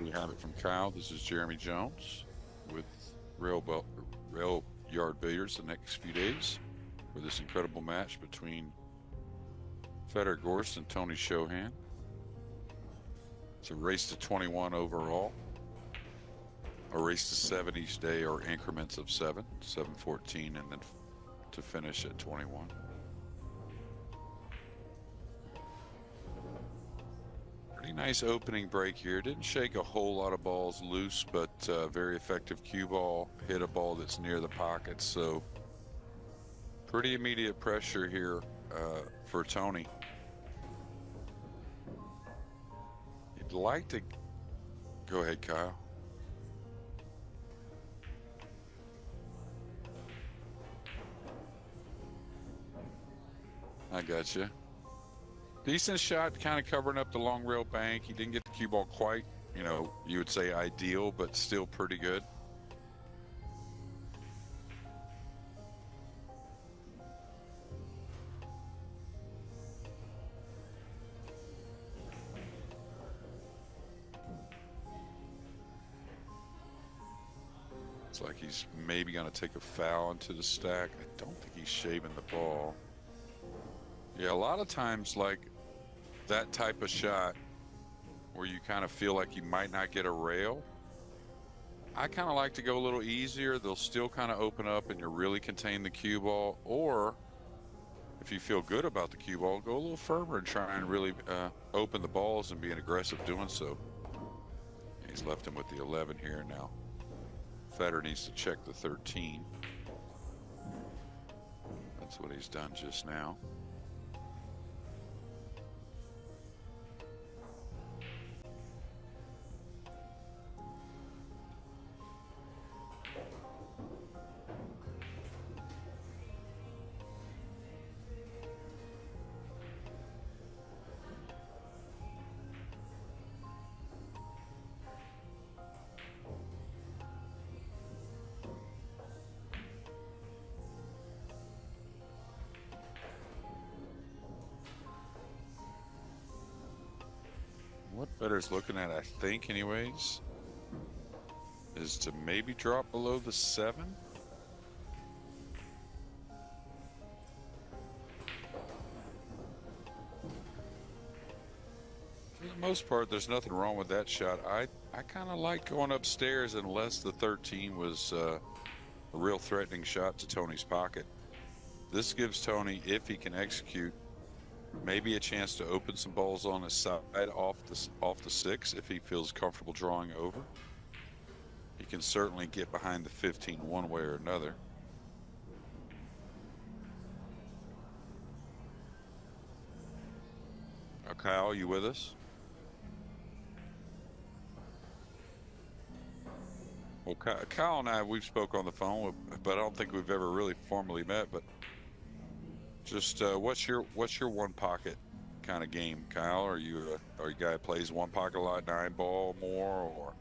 We have it from Kyle. This is Jeremy Jones with Rail Yard Billiards the next few days for this incredible match between Fedor Gorst and Tony Chohan. It's a race to 21 overall. A race to 7 each day or increments of 7, 7-14, and then to finish at 21. Pretty nice opening break here. Didn't shake a whole lot of balls loose, but very effective cue ball. Hit a ball that's near the pocket, so pretty immediate pressure here for Tony. You'd like to go ahead, Kyle. I got you. Decent shot, kind of covering up the long rail bank. He didn't get the cue ball quite, you would say ideal, but still pretty good. It's like he's maybe going to take a foul into the stack. I don't think he's shaving the ball. Yeah, a lot of times, like that type of shot where you kind of feel like you might not get a rail, I kind of like to go a little easier. They'll still kind of open up and you really contain the cue ball. Or if you feel good about the cue ball, go a little firmer and try and really open the balls and be an aggressive doing so. He's left him with the 11 here now. Federer needs to check the 13. That's what he's done just now. What Federer's looking at, I think anyways, is to maybe drop below the 7. For the most part, there's nothing wrong with that shot. I kind of like going upstairs unless the 13 was a real threatening shot to Tony's pocket. This gives Tony, if he can execute, maybe a chance to open some balls on his side off the 6 if he feels comfortable drawing over. He can certainly get behind the 15 one way or another. Kyle, you with us? Well, Kyle and I, we've spoke on the phone, but I don't think we've ever really formally met. But just what's your one pocket kind of game, Kyle? Are you a guy that plays one pocket a lot, 9 ball more, or?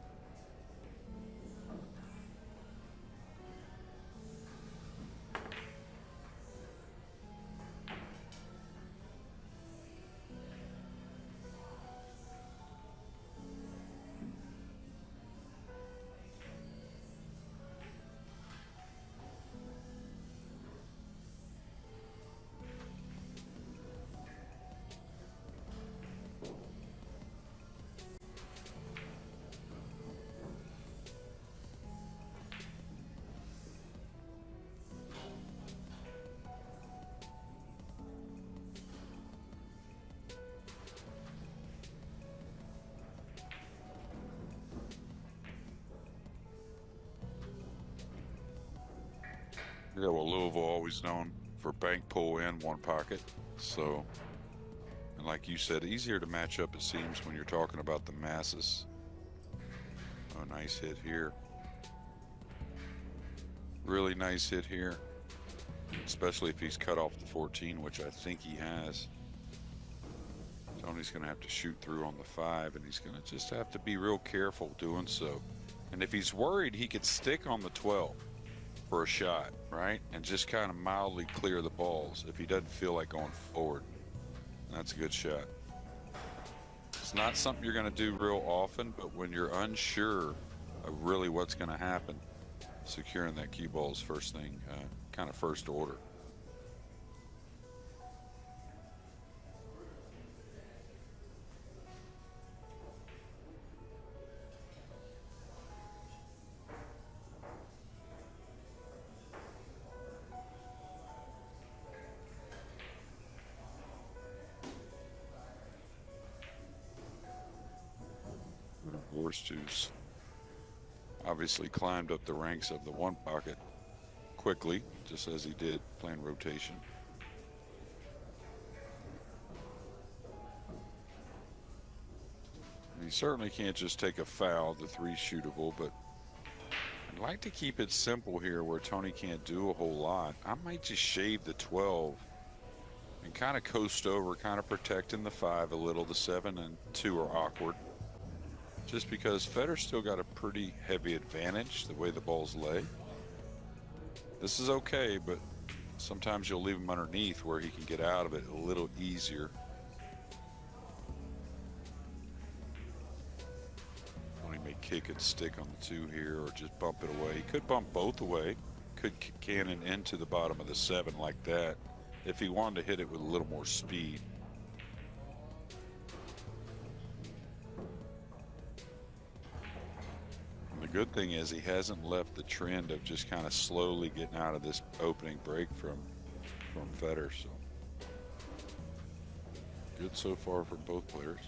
Yeah, well, Louisville always known for bank pull in one pocket. So, and like you said, easier to match up, it seems, when you're talking about the masses. Oh, nice hit here. Really nice hit here, especially if he's cut off the 14, which I think he has. Tony's going to have to shoot through on the 5, and he's going to just have to be real careful doing so. And if he's worried, he could stick on the 12 for a shot, right? And just kind of mildly clear the balls if he doesn't feel like going forward. And that's a good shot. It's not something you're going to do real often, but when you're unsure of really what's going to happen, securing that cue ball is first thing, kind of first order. Gorst, who's obviously climbed up the ranks of the one pocket quickly, just as he did playing rotation. He certainly can't just take a foul, the 3 shootable, but I'd like to keep it simple here where Tony can't do a whole lot. I might just shave the 12 and kind of coast over, kind of protecting the 5 a little. The 7 and 2 are awkward. Just because Feder's still got a pretty heavy advantage the way the balls lay. This is okay, but sometimes you'll leave him underneath where he can get out of it a little easier. Tony may kick it, stick on the 2 here, or just bump it away. He could bump both away. Could cannon into the bottom of the 7 like that if he wanted to hit it with a little more speed. The good thing is he hasn't left the trend of just kind of slowly getting out of this opening break from Fedor. So good so far for both players.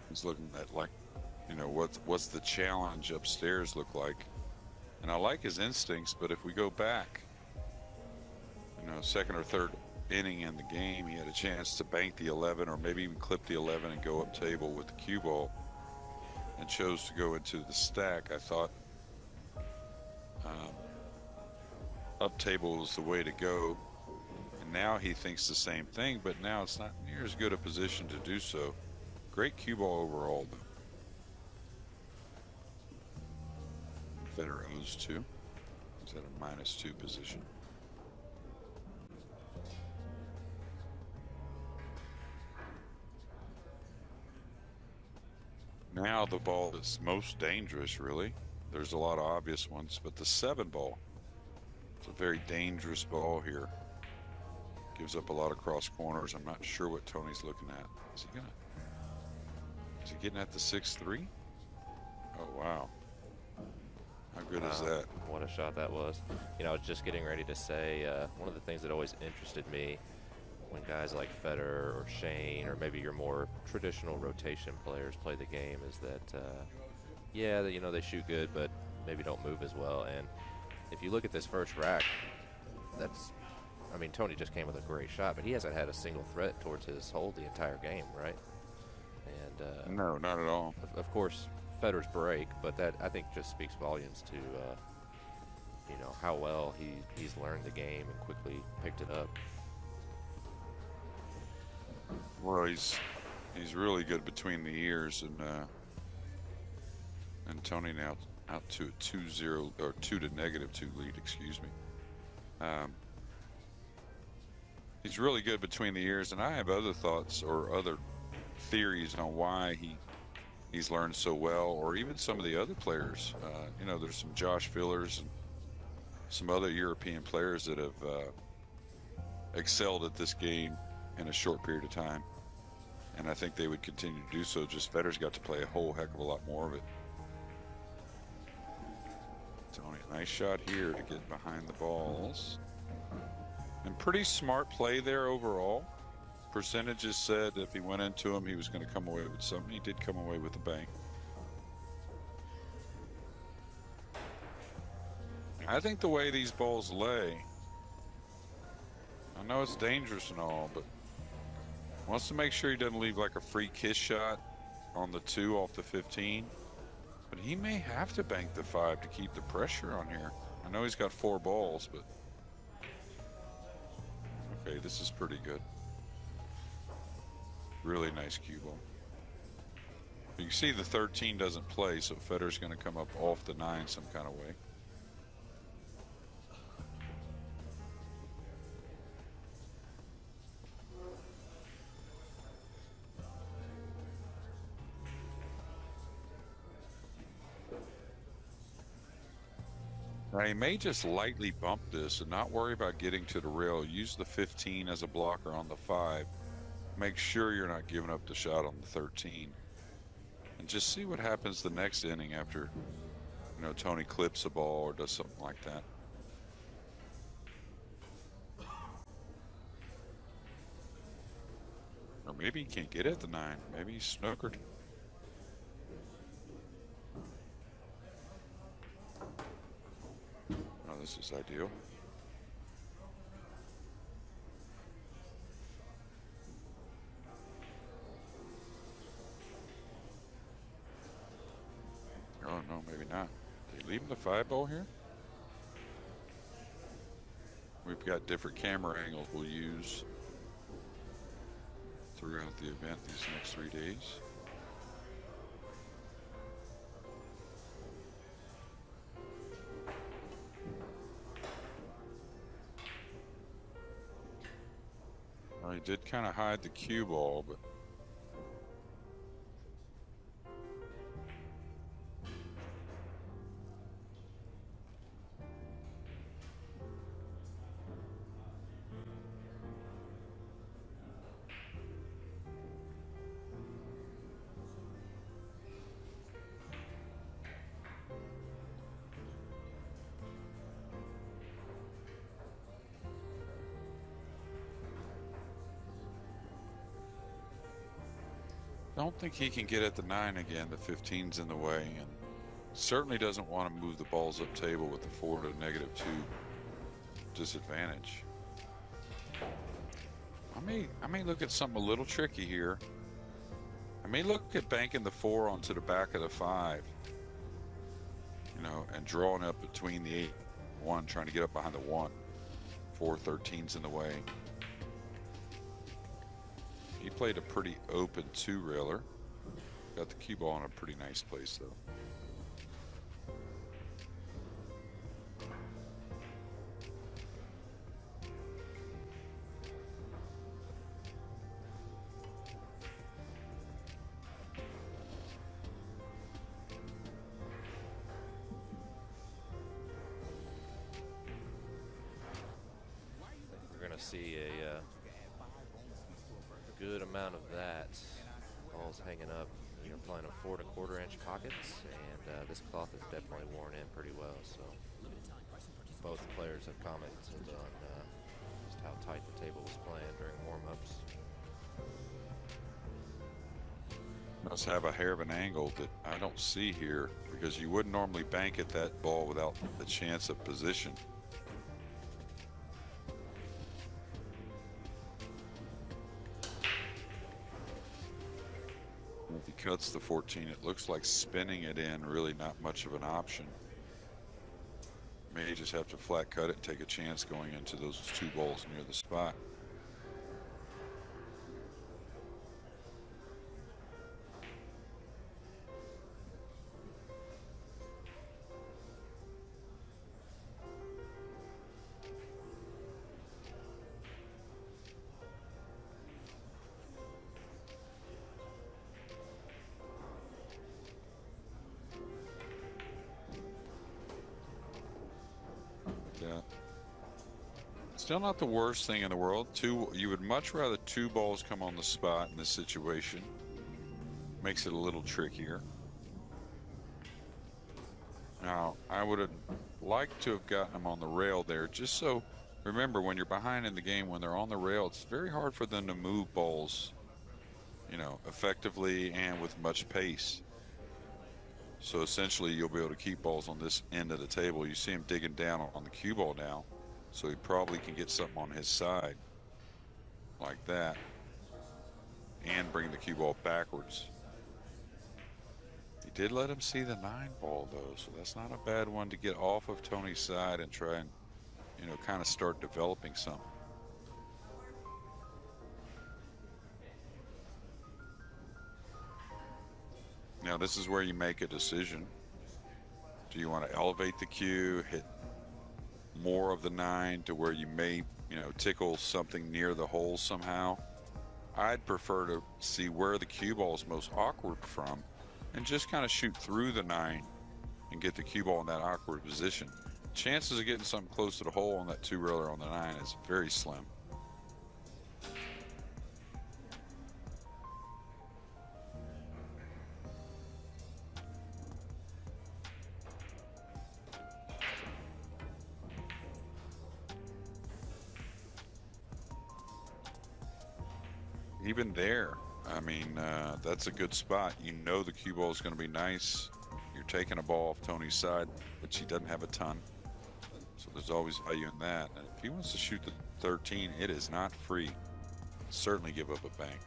He's looking at, like, you know, what's the challenge upstairs look like. And I like his instincts, but if we go back, you know, 2nd or 3rd inning in the game, he had a chance to bank the 11 or maybe even clip the 11 and go up table with the cue ball, and chose to go into the stack. I thought up table was the way to go, and now he thinks the same thing, but now it's not near as good a position to do so. Great cue ball overall, though. Fedor owes 2. He's at a -2 position. Now the ball is most dangerous, really. There's a lot of obvious ones, but the 7 ball, it's a very dangerous ball here. Gives up a lot of cross corners. I'm not sure what Tony's looking at. Is he getting at the 6-3? Oh, wow. How good is that? What a shot that was. You know, I was just getting ready to say, one of the things that always interested me when guys like Fedor or Shane or maybe your more traditional rotation players play the game is that, yeah, you know, they shoot good, but maybe don't move as well. And if you look at this first rack, that's, I mean, Tony just came with a great shot, but he hasn't had a single threat towards his hold the entire game, right? And no, not at all. Of course, Fedor's break, but that I think just speaks volumes to you know, how well he's learned the game and quickly picked it up. Well, he's really good between the ears, and Tony now out to a 2-0 or 2 to -2 lead. Excuse me. He's really good between the ears, and I have other thoughts or other theories on why he's learned so well, or even some of the other players. You know, there's some Josh Fillers and some other European players that have excelled at this game in a short period of time, and I think they would continue to do so. Just Fedor's got to play a whole heck of a lot more of it. Tony, nice shot here to get behind the balls, and pretty smart play there overall. Percentages said if he went into him, he was going to come away with something. He did come away with a bang. I think the way these balls lay, know it's dangerous and all, but wants to make sure he doesn't leave like a free kiss shot on the 2 off the 15. But he may have to bank the 5 to keep the pressure on here. I know he's got 4 balls, but okay, this is pretty good. Really nice cue ball. You can see the 13 doesn't play, so Federer's going to come up off the 9 some kind of way. Now, he may just lightly bump this and not worry about getting to the rail. Use the 15 as a blocker on the 5. Make sure you're not giving up the shot on the 13. And just see what happens the next inning after, you know, Tony clips a ball or does something like that. Or maybe he can't get at the 9. Maybe he's snookered. Oh, this is ideal. Oh, no, maybe not. They leave him the 5 ball here? We've got different camera angles we'll use throughout the event these next 3 days. Well, he did kind of hide the cue ball, but don't think he can get at the 9 again. The 15's in the way, and certainly doesn't want to move the balls up table with the 4 to -2 disadvantage. I may look at something a little tricky here. I may look at banking the 4 onto the back of the 5, you know, and drawing up between the 8 and 1, trying to get up behind the 1. 4 13's in the way. He played a pretty open 2-railer. Got the cue ball in a pretty nice place, though. We're going to see a good amount of that. Balls hanging up. You're playing a 4 1/4 inch pockets, and this cloth is definitely worn in pretty well. So both players have commented on just how tight the table was playing during warm-ups. Does have a hair of an angle that I don't see here, because you wouldn't normally bank at that ball without the chance of position. If he cuts the 14, it looks like spinning it in really not much of an option. May just have to flat cut it and take a chance going into those 2 balls near the spot. Yeah. Still not the worst thing in the world. You would much rather 2 balls come on the spot in this situation. Makes it a little trickier. Now, I would have liked to have gotten them on the rail there, just so, remember, when you're behind in the game, when they're on the rail, it's very hard for them to move balls, you know, effectively and with much pace. So essentially, you'll be able to keep balls on this end of the table. You see him digging down on the cue ball now, so he probably can get something on his side. like that and bring the cue ball backwards. He did let him see the 9 ball though, so that's not a bad one to get off of Tony's side and try and, you know, kind of start developing something. Now this is where you make a decision. Do you want to elevate the cue, hit more of the 9 to where you may, you know, tickle something near the hole somehow? I'd prefer to see where the cue ball is most awkward from and just kind of shoot through the 9 and get the cue ball in that awkward position. Chances of getting something close to the hole on that 2-reeler on the 9 is very slim. Even there, I mean, that's a good spot. You know the cue ball is going to be nice. You're taking a ball off Tony's side, which he doesn't have a ton. So there's always value in that. And if he wants to shoot the 13, it is not free. Certainly give up a bank.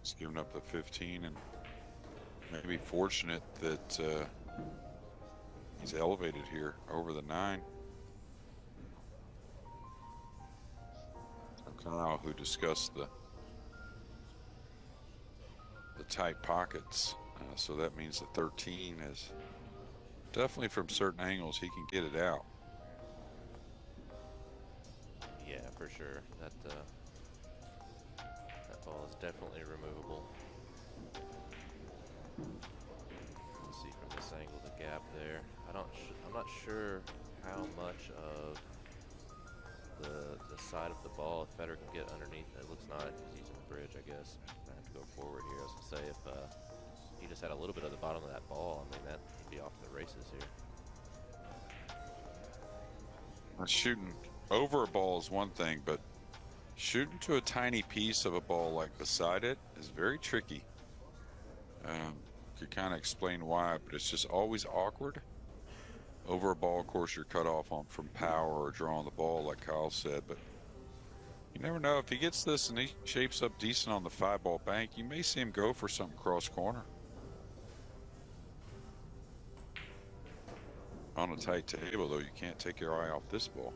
He's giving up the 15 and maybe fortunate that he's elevated here over the 9. Kyle, who discussed the tight pockets, so that means the 13 is definitely from certain angles he can get it out. Yeah, for sure. That ball is definitely removable. Let's see from this angle the gap there. I'm not sure how much of the side of the ball if Fedor can get underneath. It looks not. He's using the bridge, I guess. I have to go forward here. I was gonna say if he just had a little bit of the bottom of that ball, I mean that would be off the races here. Shooting over a ball is one thing, but shooting to a tiny piece of a ball like beside it is very tricky. Could kind of explain why, but it's just always awkward. Over a ball, of course, you're cut off on from power or drawing the ball, like Kyle said, but you never know. If he gets this and he shapes up decent on the 5-ball bank, you may see him go for something cross corner. On a tight table, though, you can't take your eye off this ball.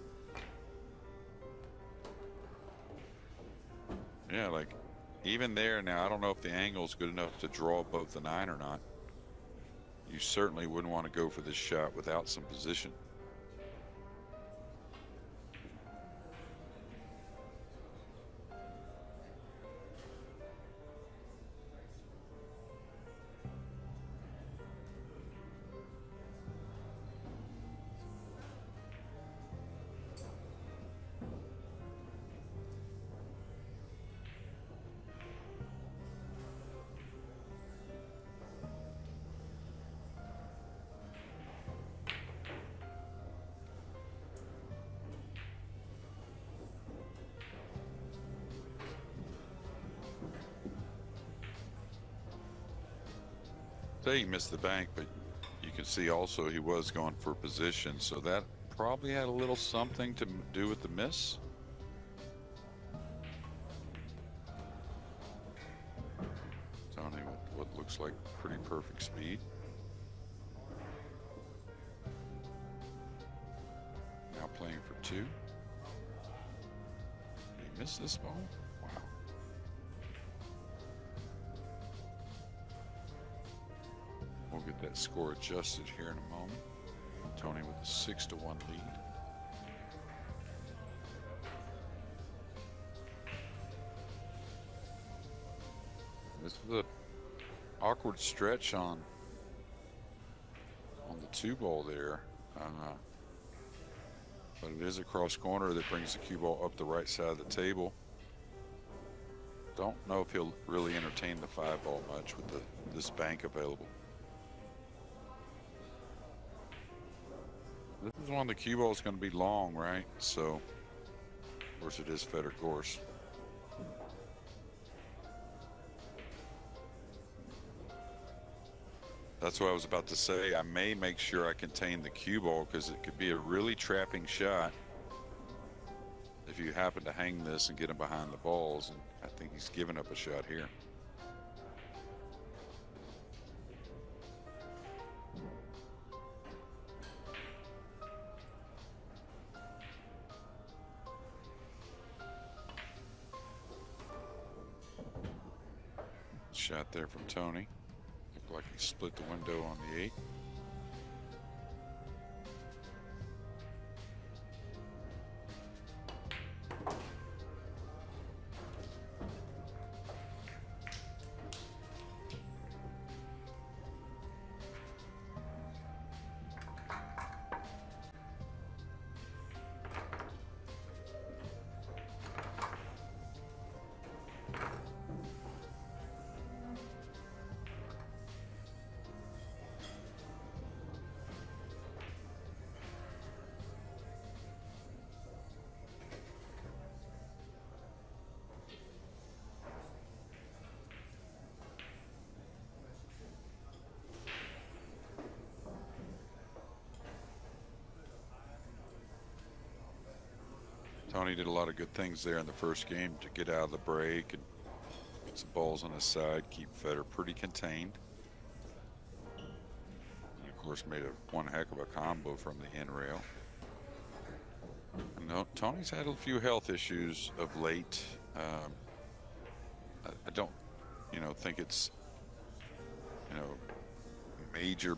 Yeah, like even there now, I don't know if the angle is good enough to draw both the 9 or not. You certainly wouldn't want to go for this shot without some position. Say he missed the bank, but you can see also he was going for position, so that probably had a little something to do with the miss. Tony with what looks like pretty perfect speed. Now playing for 2. Did he miss this ball? Wow. We'll get that score adjusted here in a moment. Tony with a 6-1 lead. This is an awkward stretch on the 2-ball there. But it is a cross corner that brings the cue ball up the right side of the table. Don't know if he'll really entertain the 5-ball much with this bank available. This is one the cue ball is going to be long, right? So, of course, it is Fedor Gorst. That's what I was about to say. I may make sure I contain the cue ball because it could be a really trapping shot if you happen to hang this and get him behind the balls. And I think he's given up a shot here. Shot there from Tony. Looked like he split the window on the 8. Tony did a lot of good things there in the first game to get out of the break and get some balls on his side, keep Fedor pretty contained. And of course made one heck of a combo from the end rail. And Tony's had a few health issues of late. I don't, think it's,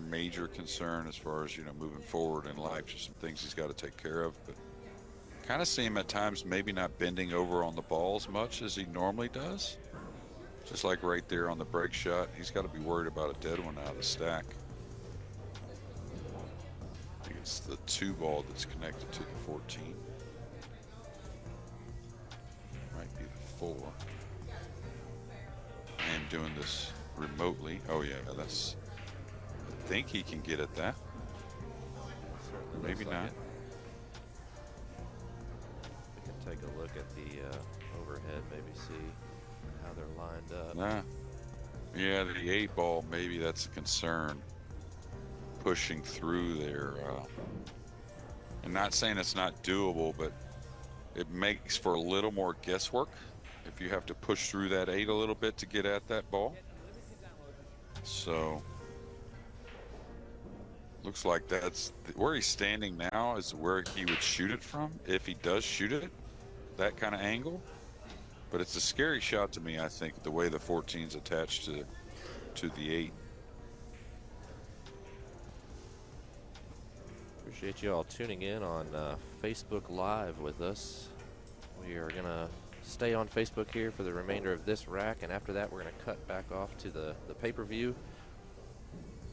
major concern as far as, moving forward in life. Just some things he's got to take care of, but kind of see him at times maybe not bending over on the ball as much as he normally does. Just like right there on the break shot, he's got to be worried about a dead one out of the stack. I think it's the 2 ball that's connected to the 14. Might be the 4. I am doing this remotely. Oh yeah, that's, I think he can get at that. Maybe not. Take a look at the overhead, maybe see how they're lined up. Nah. Yeah, the 8 ball, maybe that's a concern. Pushing through there. And not saying it's not doable, but it makes for a little more guesswork if you have to push through that 8 a little bit to get at that ball. So, looks like that's where he's standing now is where he would shoot it from if he does shoot it. That kind of angle, but it's a scary shot to me. I think the way the 14's attached to the 8. Appreciate you all tuning in on Facebook Live with us. We are gonna stay on Facebook here for the remainder of this rack, and after that we're gonna cut back off to the pay-per-view.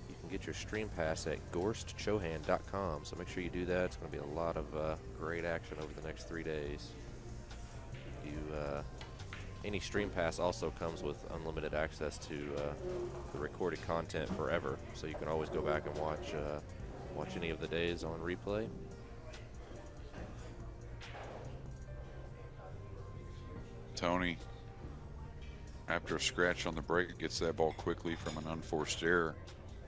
You can get your stream pass at gorstchohan.com, so make sure you do that. It's gonna be a lot of great action over the next 3 days. Any stream pass also comes with unlimited access to the recorded content forever, so you can always go back and watch any of the days on replay. Tony, after a scratch on the break, gets that ball quickly from an unforced error.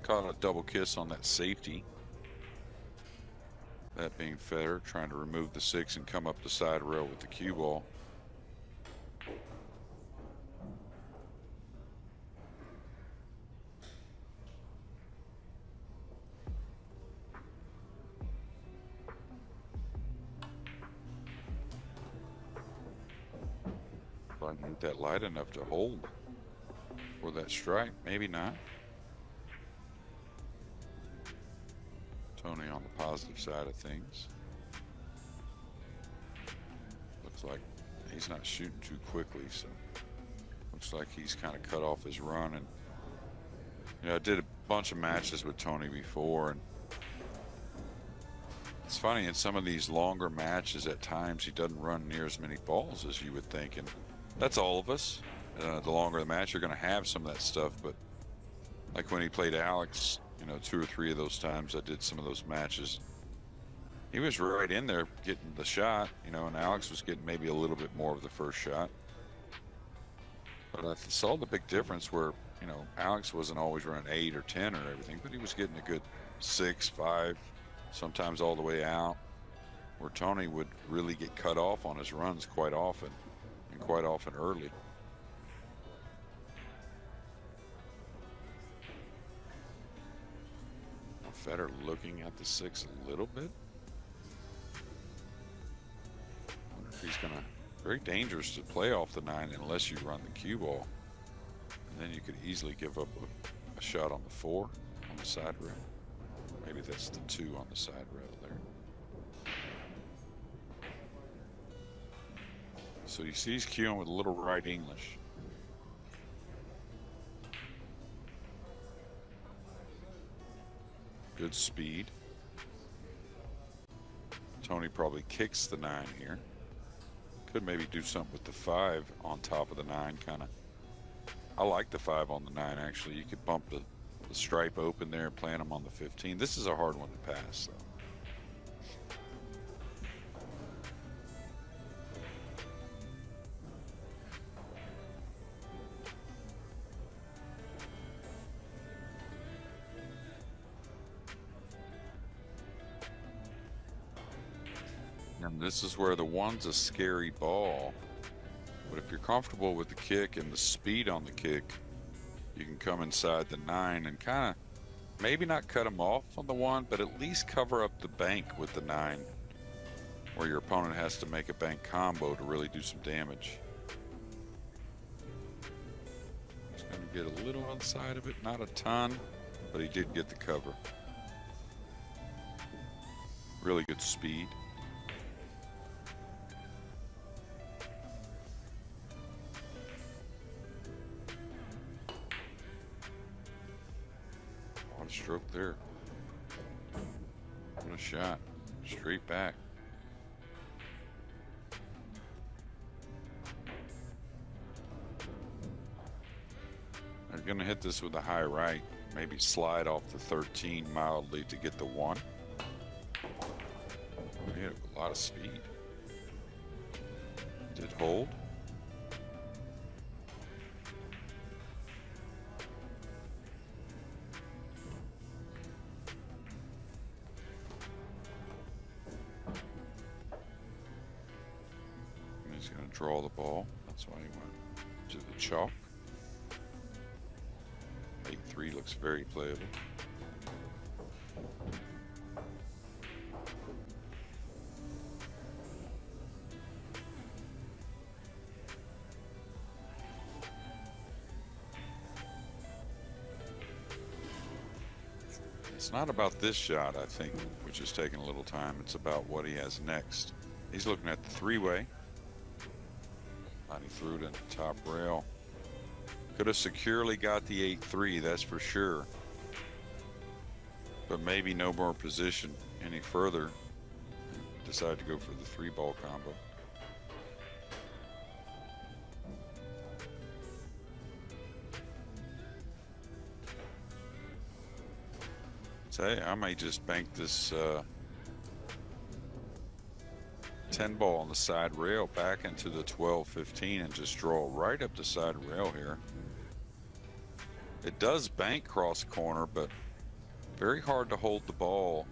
Caught a double kiss on that safety. That being Fedor trying to remove the 6 and come up the side rail with the cue ball. Ain't that light enough to hold for that strike? Maybe not. Tony on the positive side of things. Looks like he's not shooting too quickly, so looks like he's kind of cut off his run. And I did a bunch of matches with Tony before, and it's funny, in some of these longer matches at times he doesn't run near as many balls as you would think, and that's all of us. The longer the match, you're going to have some of that stuff, but like when he played Alex, 2 or 3 of those times I did some of those matches, He was right in there getting the shot, you know, and Alex was getting maybe a little bit more of the first shot. But I saw the big difference where, you know, Alex wasn't always running 8 or 10 or everything, but he was getting a good 6, 5, sometimes all the way out, where Tony would really get cut off on his runs quite often, and quite often early. Fedor looking at the 6 a little bit. Wonder if he's gonna, very dangerous to play off the 9 unless you run the cue ball. And then you could easily give up a shot on the 4 on the side rail. Maybe that's the 2 on the side rail there. So you see he's cueing with a little right English. Good speed. Tony probably kicks the 9 here. Could maybe do something with the 5 on top of the 9, kind of. I like the 5 on the 9, actually. You could bump the stripe open there, plant him on the 15. This is a hard one to pass, though. And this is where the 1's a scary ball. But if you're comfortable with the kick and the speed on the kick, you can come inside the 9 and kind of maybe not cut him off on the 1, but at least cover up the bank with the 9, where your opponent has to make a bank combo to really do some damage. He's going to get a little inside of it, not a ton, but he did get the cover. Really good speed. Stroke there. What a shot. Straight back. They're going to hit this with a high right. Maybe slide off the 13 mildly to get the 1. He had a lot of speed. Did hold. He's going to draw the ball. That's why he went to the chalk. 8-3 looks very playable. It's not about this shot, I think, which is taking a little time. It's about what he has next. He's looking at the 3-way. He threw it in the top rail. Could have securely got the 8-3, that's for sure. But maybe no more position any further. Decided to go for the 3-ball combo. Say, I may just bank this 10 ball on the side rail back into the 12-15 and just draw right up the side rail here. It does bank cross corner, but very hard to hold the ball,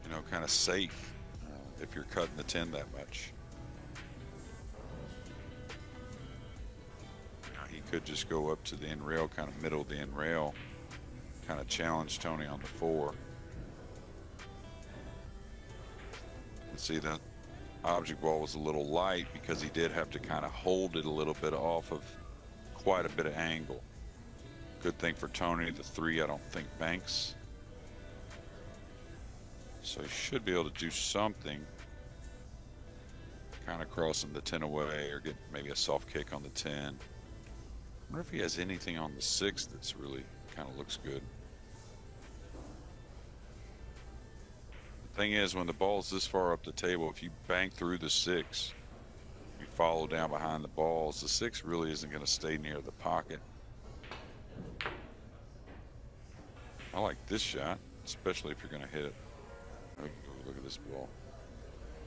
you know, kind of safe if you're cutting the 10 that much. He could just go up to the end rail, kind of middle of the end rail, kind of challenge Tony on the 4. See, the object ball was a little light because he did have to kind of hold it a little bit off of quite a bit of angle. Good thing for Tony, the 3 I don't think banks. So he should be able to do something. Kind of crossing the 10 away or get maybe a soft kick on the 10. I wonder if he has anything on the 6 that's really kind of looks good. Thing is, when the ball's this far up the table, if you bank through the 6, you follow down behind the balls, the 6 really isn't going to stay near the pocket. I like this shot, especially if you're going to hit it Oh, look at this ball.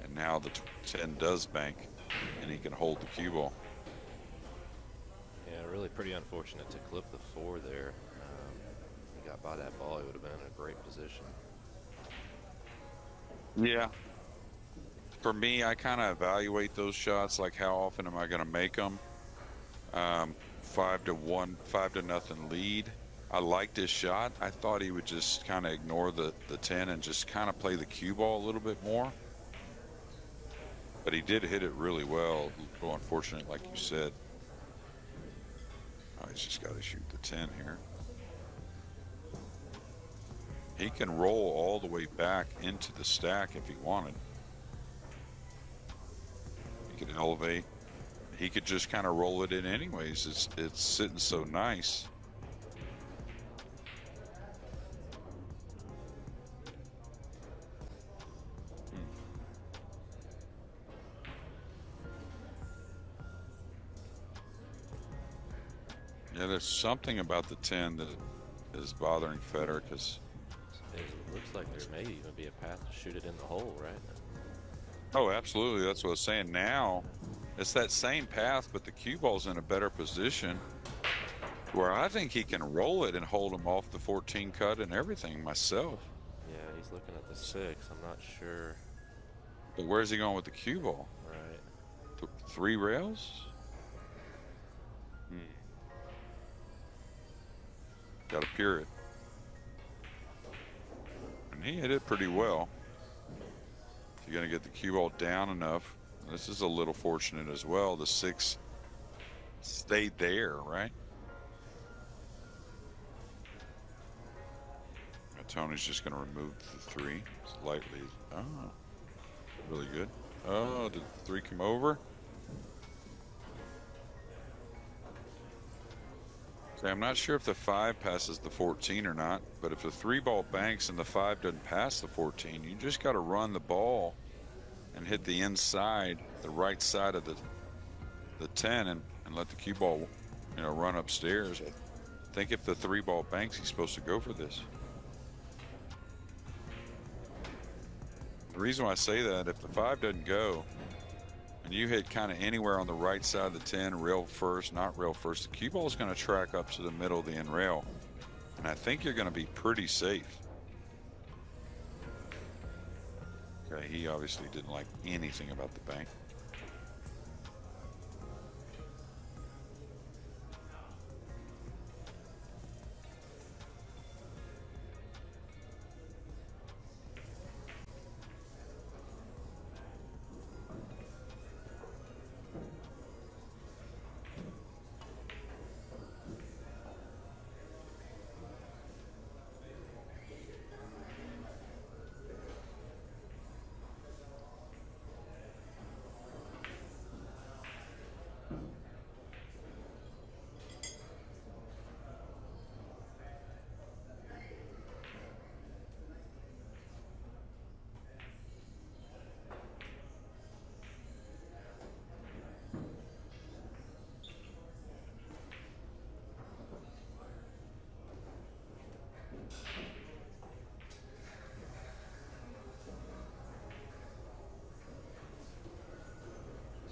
And now the 10 does bank, and he can hold the cue ball. Yeah, really pretty unfortunate to clip the 4 there. He got by that ball, he would have been in a great position. Yeah. For me, I kind of evaluate those shots, like how often am I going to make them? 5-1, 5-0 lead. I liked his shot. I thought he would just kind of ignore the 10 and just kind of play the cue ball a little bit more. But he did hit it really well. A little unfortunate, like you said. Oh, he's just got to shoot the 10 here. He can roll all the way back into the stack if he wanted. He could elevate. He could just kind of roll it in anyways. It's sitting so nice. Yeah, there's something about the 10 that is bothering Fedor because It looks like there may even be a path to shoot it in the hole, right? oh, absolutely. That's what I was saying. Now, it's that same path, but the cue ball's in a better position where I think he can roll it and hold him off the 14 cut and everything myself. Yeah, he's looking at the 6. I'm not sure. But where's he going with the cue ball? Right. 3 rails? Got to pure it. And he hit it pretty well. If you're going to get the cue ball down enough. This is a little fortunate as well. The 6 stayed there, right? Now Tony's just going to remove the 3 slightly. Oh, really good. Oh, did the 3 come over? See, I'm not sure if the 5 passes the 14 or not, but if the 3 ball banks and the 5 doesn't pass the 14, you just got to run the ball and hit the inside, the right side of the 10 and let the cue ball, you know, run upstairs. I think if the 3 ball banks, he's supposed to go for this. The reason why I say that, if the 5 doesn't go and you hit kind of anywhere on the right side of the 10, rail first, not rail first, the cue ball is going to track up to the middle of the end rail. And I think you're going to be pretty safe. Okay, he obviously didn't like anything about the bank.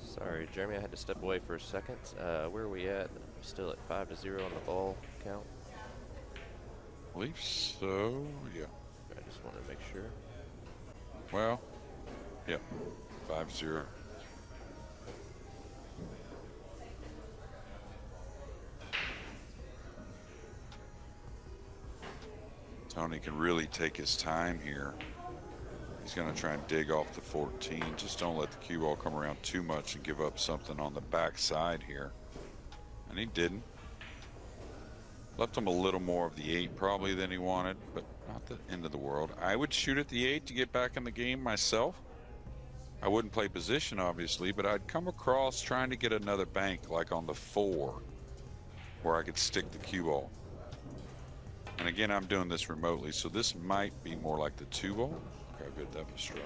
Sorry, Jeremy, I had to step away for a second. Where are we at? Still at 5-0 on the ball count? I believe so, yeah. I just wanted to make sure. Well, yeah, 5-0. Tony can really take his time here. He's going to try and dig off the 14. Just don't let the cue ball come around too much and give up something on the back side here. And he didn't. Left him a little more of the 8 probably than he wanted, but not the end of the world. I would shoot at the 8 to get back in the game myself. I wouldn't play position, obviously, but I'd come across trying to get another bank like on the 4 where I could stick the cue ball. And again, I'm doing this remotely, so this might be more like the 2 ball. Look how good that was struck.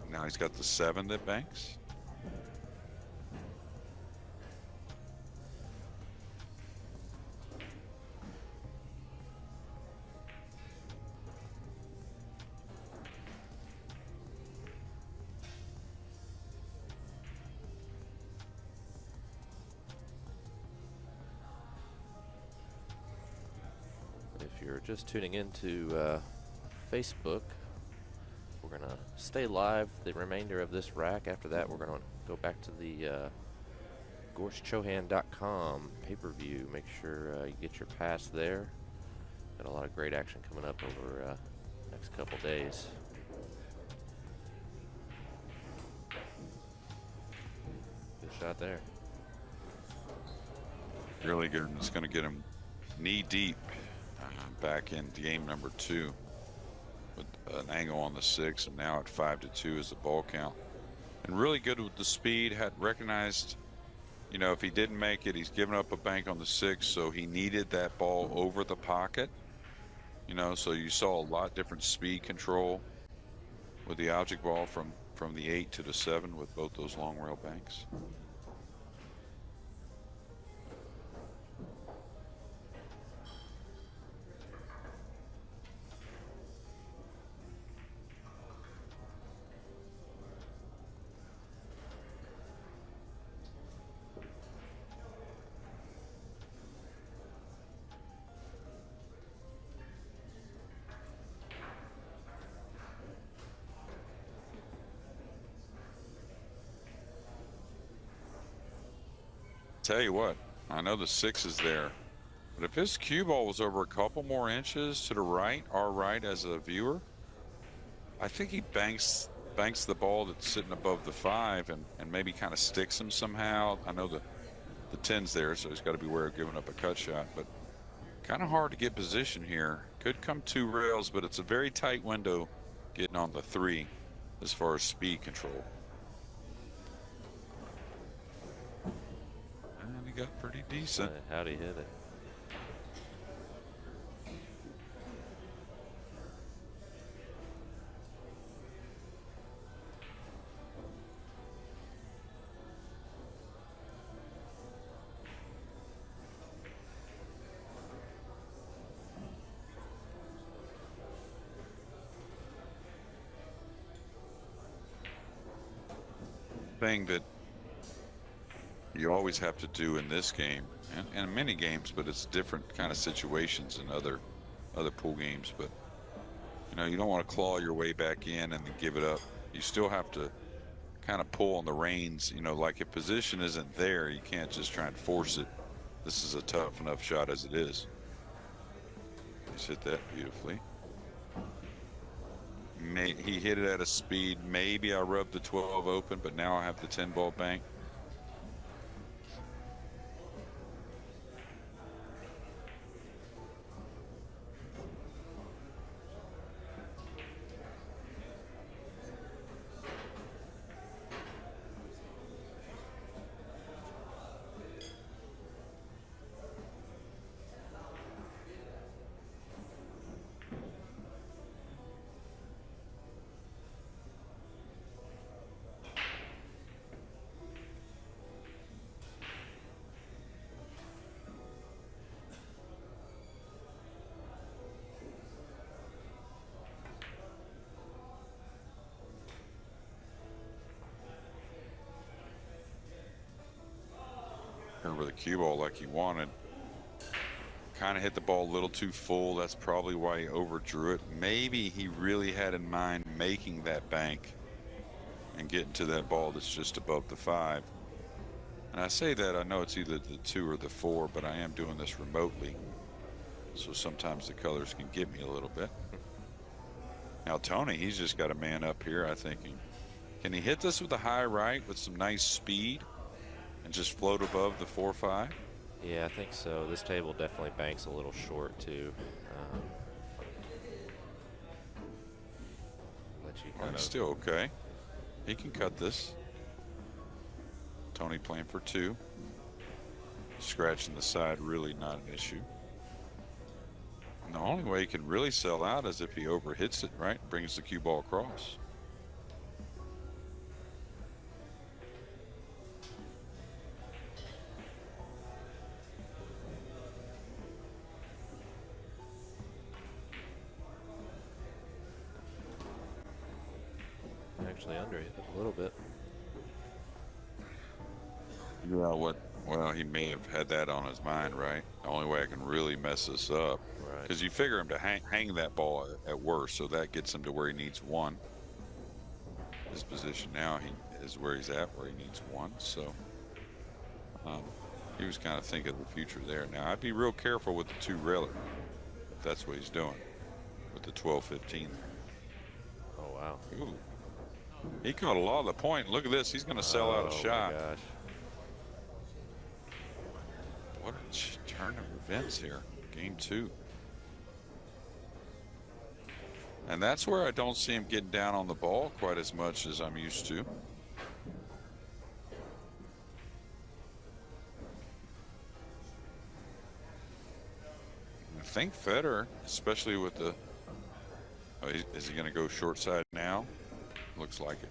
Now he's got the 7 that banks. you're just tuning into Facebook, we're going to stay live the remainder of this rack. After that, we're going to go back to the GorstChohan.com pay-per-view. Make sure you get your pass there. Got a lot of great action coming up over next couple days. Good shot there. Really good. It's going to get him knee deep back in game number 2 with an angle on the 6, and now at 5-2 is the ball count. And really good with the speed. Had recognized, you know, if he didn't make it, he's given up a bank on the 6, so he needed that ball over the pocket. You know, so you saw a lot different speed control with the object ball from the 8 to the 7 with both those long rail banks. Tell you what, I know the 6 is there, but if his cue ball was over a couple more inches to the right, our right as a viewer, I think he banks the ball that's sitting above the 5 and maybe kind of sticks him somehow. I know the 10's there, so he's got to be aware of giving up a cut shot, but kind of hard to get position here. Could come 2 rails, but it's a very tight window getting on the 3 as far as speed control. Got pretty decent. How'd he hit it? Thing that you always have to do in this game and many games, but it's different kind of situations in other pool games. But you know, you don't want to claw your way back in and then give it up. You still have to kind of pull on the reins. You know, like if position isn't there, you can't just try and force it. This is a tough enough shot as it is. He's hit that beautifully. He hit it at a speed. Maybe I rubbed the 12 open, but now I have the 10 ball bank. With a cue ball like he wanted. Kind of hit the ball a little too full. That's probably why he overdrew it. Maybe he really had in mind making that bank and getting to that ball that's just above the 5. And I say that, I know it's either the 2 or the 4, but I am doing this remotely, so sometimes the colors can get me a little bit. Now Tony, he's just got a man up here, I think. Can he hit this with a high right with some nice speed and just float above the 4-5? Yeah, I think so. This table definitely banks a little short too. He's still okay. He can cut this. Tony playing for 2. Scratching the side, really not an issue. And the only way he can really sell out is if he overhits it, right? Brings the cue ball across. Actually under it a little bit. Yeah, well, he may have had that on his mind, right? The only way I can really mess this up, Right. because you figure him to hang that ball at worst, so that gets him to where he needs one. His position now is where he's at, where he needs one. So he was kind of thinking of the future there. Now I'd be real careful with the 2 railer if that's what he's doing with the 12-15 there. Oh wow. Ooh. He caught a lot of the point. Look at this. He's going to sell out a shot. Oh my gosh. What a turn of events here. Game 2. And that's where I don't see him getting down on the ball quite as much as I'm used to. I think Federer, especially with the... Oh, is he going to go short side now? Looks like it.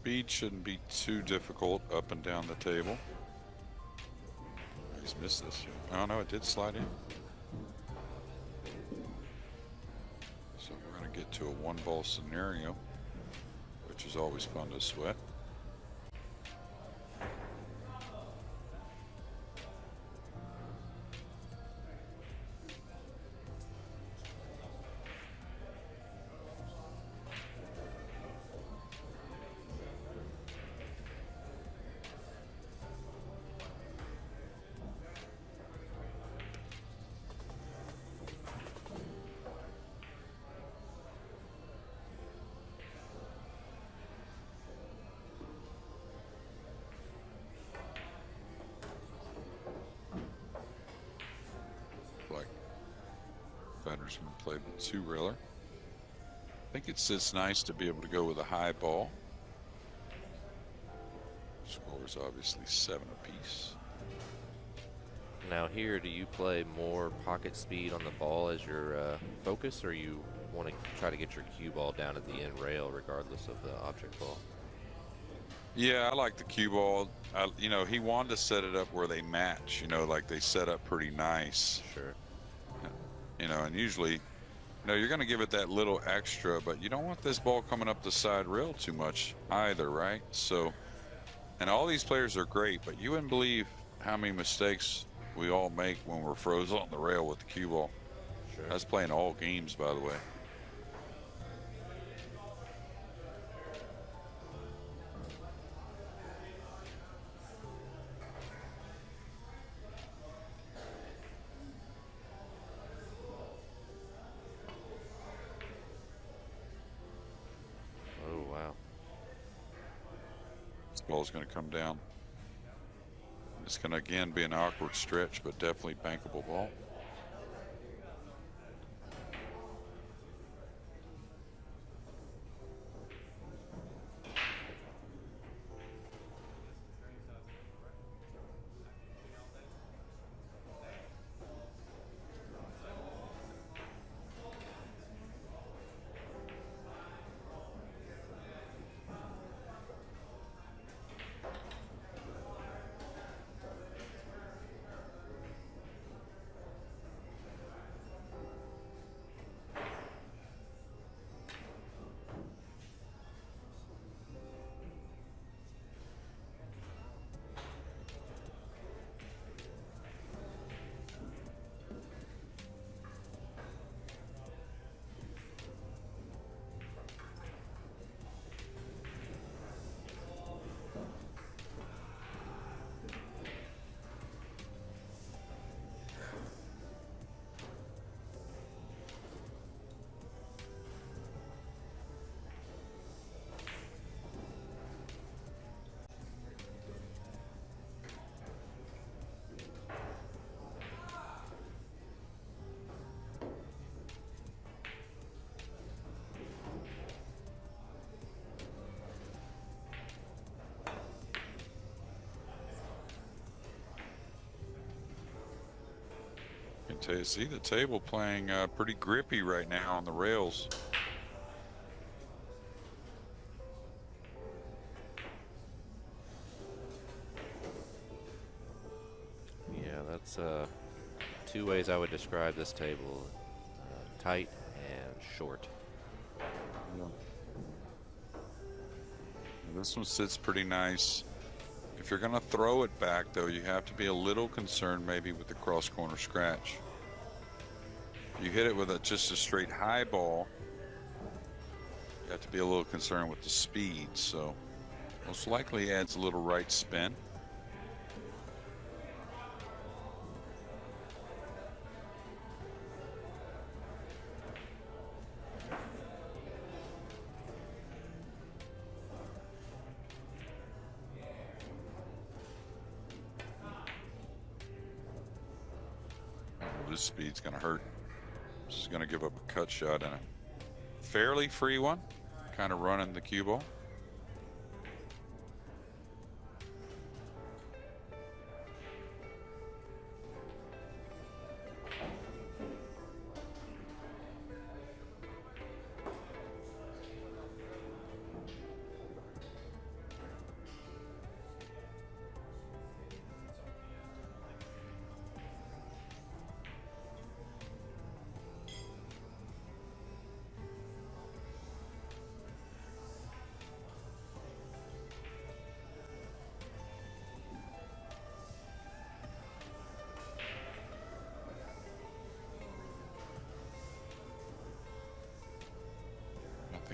Speed shouldn't be too difficult up and down the table. He's missed this. Oh no, it did slide in. So we're going to get to a 1-ball scenario, which is always fun to sweat. Like Federer's going to play the 2 railer. I think it's nice to be able to go with a high ball. Scores obviously 7 apiece. Now here, do you play more pocket speed on the ball as your focus, or you want to try to get your cue ball down at the end rail regardless of the object ball? Yeah, I like the cue ball. You know, he wanted to set it up where they match, you know, like they set up pretty nice. Sure. You know, and usually, you know, you're going to give it that little extra, but you don't want this ball coming up the side rail too much either, right? So, and all these players are great, but you wouldn't believe how many mistakes we all make when we're frozen on the rail with the cue ball. Sure. I was playing all games, by the way. Oh wow. This ball's going to come down. It's going to again be an awkward stretch, but definitely bankable ball. can see the table playing pretty grippy right now on the rails. Yeah, that's two ways I would describe this table: tight and short. Yeah. This one sits pretty nice. If you're going to throw it back, though, you have to be a little concerned maybe with the cross corner scratch. You hit it with just a straight high ball, you have to be a little concerned with the speed. So most likely adds a little right spin. This speed's going to hurt. This is going to give up a cut shot and a fairly free one, kind of running the cue ball.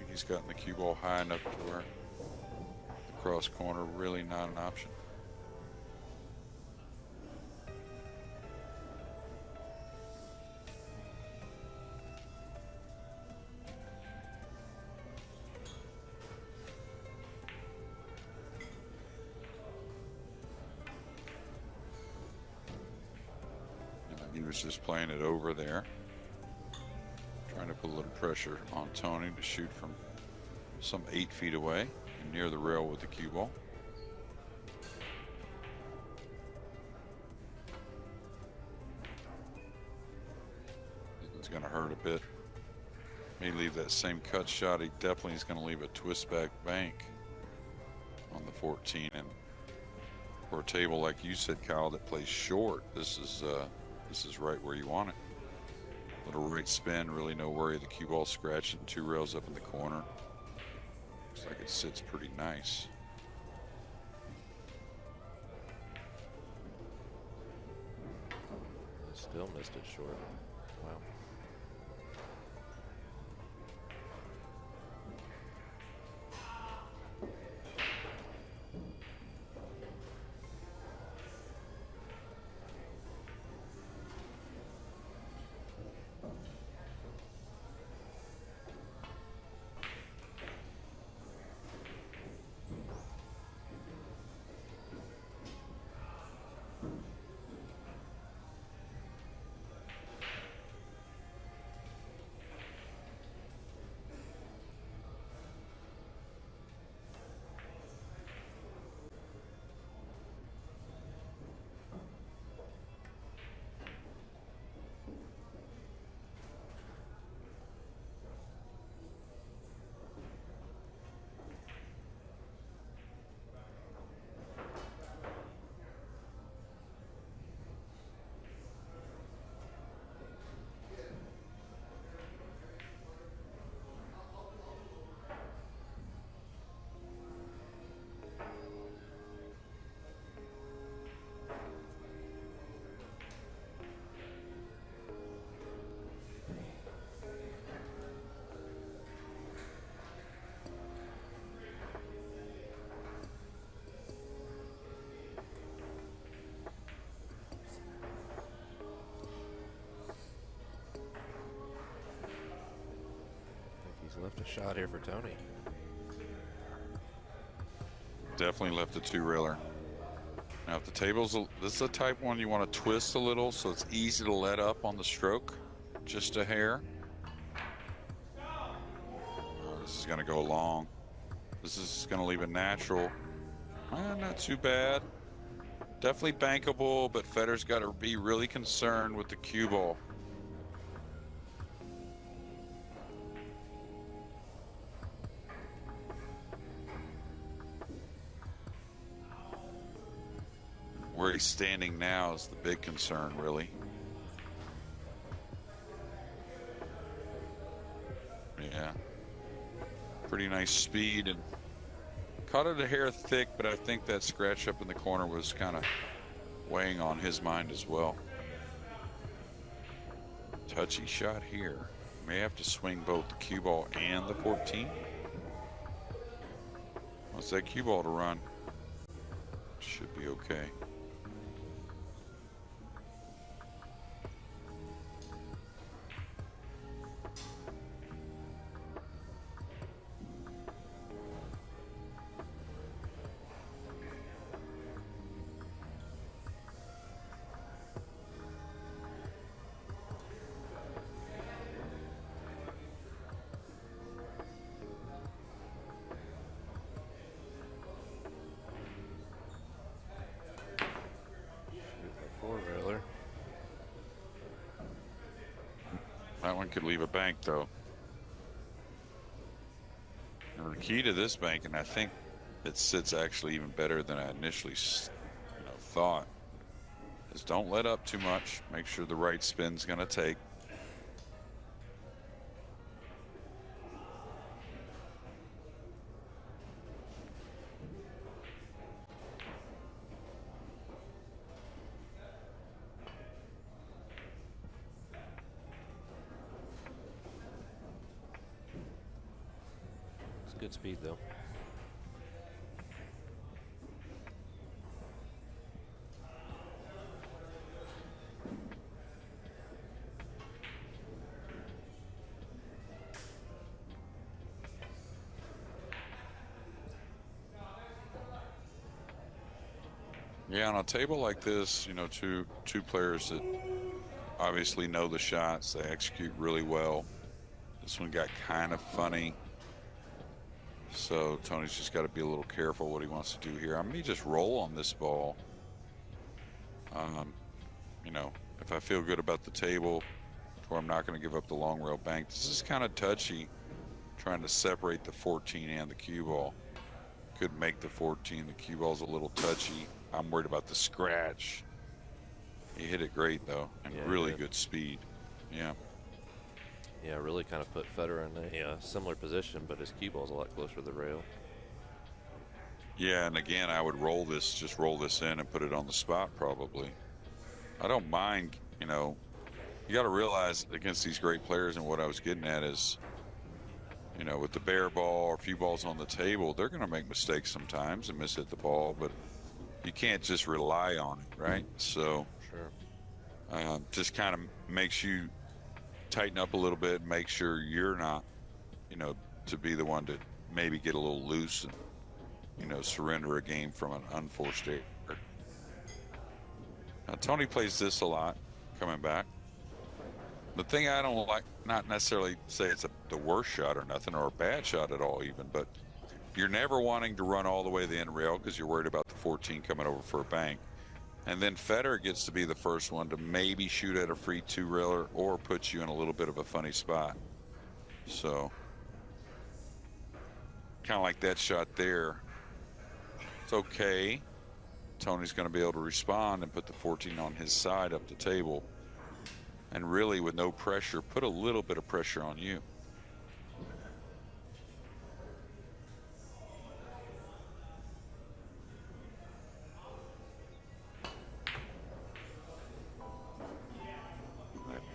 He's gotten the cue ball high enough to where the cross corner really not an option. He was just playing it over there, trying to put a little pressure on Tony to shoot from some 8 feet away and near the rail with the cue ball. It's going to hurt a bit. May leave that same cut shot. He definitely is going to leave a twist back bank on the 14. And for a table like you said, Kyle, that plays short, this is right where you want it. Little right spin, really no worry of the cue ball scratching 2 rails up in the corner. Looks like it sits pretty nice. Still missed it short. Wow. Left a shot here for Tony. Definitely left a 2-railer. Now if the table's, this is a type one you want to twist a little so it's easy to let up on the stroke, just a hair. This is going to go long. This is going to leave a natural. Not too bad. Definitely bankable, but Federer's got to be really concerned with the cue ball. Where he's standing now is the big concern, really. Yeah. Pretty nice speed and caught it a hair thick, but I think that scratch up in the corner was kind of weighing on his mind as well. Touchy shot here. May have to swing both the cue ball and the 14. What's that cue ball to run? Should be okay. That one could leave a bank, though. And the key to this bank, and I think it sits actually even better than I initially thought, is don't let up too much. Make sure the right spin's going to take. Good speed, though. Yeah, on a table like this, you know, two players that obviously know the shots, they execute really well. This one got kind of funny. So Tony's just got to be a little careful what he wants to do here. I may just roll on this ball. You know, if I feel good about the table, where I'm not going to give up the long rail bank. This is kind of touchy, trying to separate the 14 and the cue ball. Could make the 14. The cue ball's a little touchy. I'm worried about the scratch. He hit it great, though, and really good speed. Yeah. Yeah, really kind of put Federer in a similar position, but his cue ball's a lot closer to the rail. Yeah, and again, I would roll this, just roll this in and put it on the spot probably. I don't mind, you know, you got to realize against these great players, and what I was getting at is, you know, with the bare ball or a few balls on the table, they're going to make mistakes sometimes and miss hit the ball, but you can't just rely on it, right? So just kind of makes you tighten up a little bit and make sure you're not, you know, to be the one to maybe get a little loose and, you know, surrender a game from an unforced error. Now, Tony plays this a lot coming back. The thing I don't like, not necessarily say it's the worst shot or nothing, or a bad shot at all even, but you're never wanting to run all the way to the end rail because you're worried about the 14 coming over for a bank. And then Federer gets to be the first one to maybe shoot at a free two-railer or put you in a little bit of a funny spot. So, kind of like that shot there. It's okay. Tony's going to be able to respond and put the 14 on his side up the table. And really, with no pressure, put a little bit of pressure on you.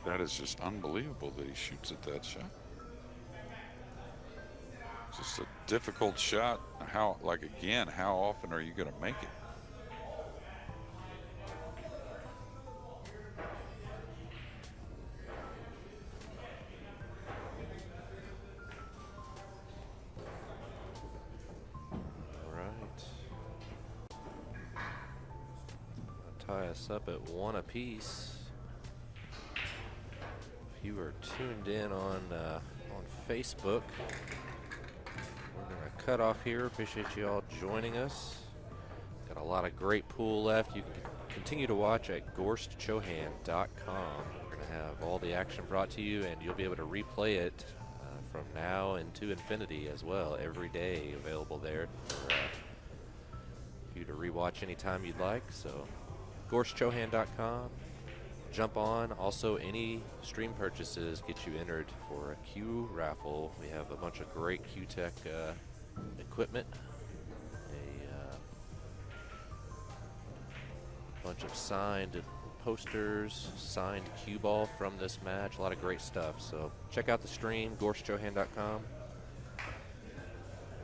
That is just unbelievable that he shoots at that shot. Just a difficult shot. How, like, again, how often are you going to make it? Tie us up at 1 apiece. If you are tuned in on Facebook, we're going to cut off here. Appreciate you all joining us. Got a lot of great pool left. You can continue to watch at gorstchohan.com. We're going to have all the action brought to you, and you'll be able to replay it from now into infinity as well. Every day available there for you to rewatch anytime you'd like. So gorstchohan.com. Jump on. Also, any stream purchases get you entered for a Q raffle. We have a bunch of great Q-Tech equipment. Bunch of signed posters, signed cue ball from this match, a lot of great stuff. So check out the stream, gorstchohan.com.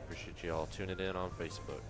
Appreciate you all tuning in on Facebook.